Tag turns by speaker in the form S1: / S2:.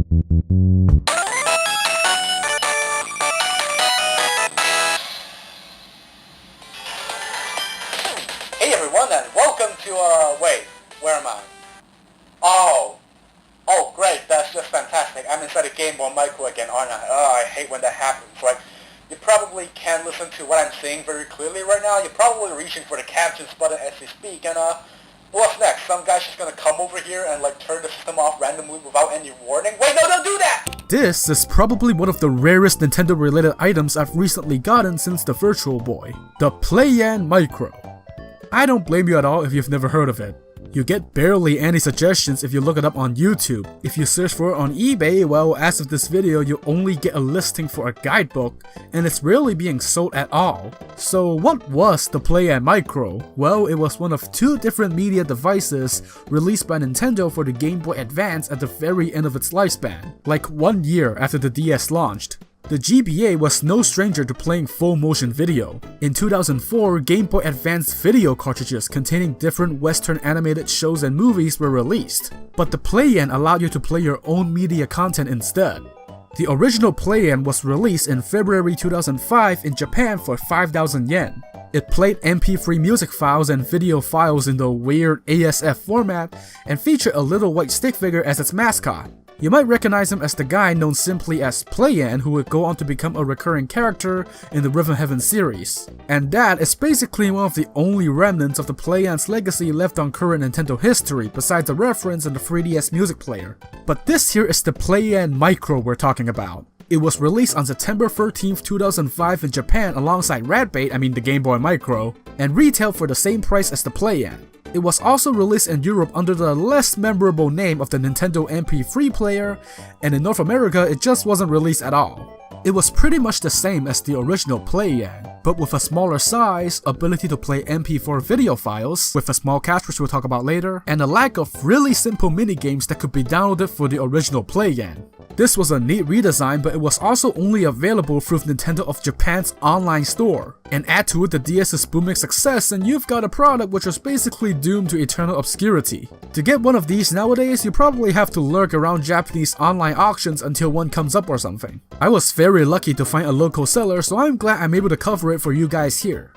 S1: Hey everyone, and welcome to, wait, where am I? Oh great, that's just fantastic. I'm inside a Game Boy Micro again, aren't I? Oh, I hate when that happens, right? You probably can't listen to what I'm saying very clearly right now. You're probably reaching for the captions button as we speak, and what's next? Some guy's just gonna come over here and like turn the system off randomly without any warning? Wait, no, don't do that!
S2: This is probably one of the rarest Nintendo related items I've recently gotten since the Virtual Boy, the Play-Yan Micro. I don't blame you at all if you've never heard of it. You get barely any suggestions if you look it up on YouTube. If you search for it on eBay, well, as of this video, you only get a listing for a guidebook, and it's rarely being sold at all. So what was the Play-Yan Micro? Well, it was one of two different media devices released by Nintendo for the Game Boy Advance at the very end of its lifespan, like 1 year after the DS launched. The GBA was no stranger to playing full motion video. In 2004, Game Boy Advance video cartridges containing different Western animated shows and movies were released, but the Play-Yan allowed you to play your own media content instead. The original Play-Yan was released in February 2005 in Japan for 5,000 yen. It played MP3 music files and video files in the weird ASF format and featured a little white stick figure as its mascot. You might recognize him as the guy known simply as Play-Yan, who would go on to become a recurring character in the Rhythm Heaven series. And that is basically one of the only remnants of the Play-Yan's legacy left on current Nintendo history, besides a reference in the 3DS music player. But this here is the Play-Yan Micro we're talking about. It was released on September 13th, 2005 in Japan alongside the Game Boy Micro, and retailed for the same price as the Play-Yan. It was also released in Europe under the less memorable name of the Nintendo MP3 player, and in North America it just wasn't released at all. It was pretty much the same as the original Play-Yan, but with a smaller size, ability to play MP4 video files, with a small cartridge we'll talk about later, and a lack of really simple minigames that could be downloaded for the original Play-Yan. This was a neat redesign, but it was also only available through Nintendo of Japan's online store. And add to it the DS's booming success and you've got a product which was basically doomed to eternal obscurity. To get one of these nowadays, you probably have to lurk around Japanese online auctions until one comes up or something. I was very lucky to find a local seller, so I'm glad I'm able to cover it for you guys here.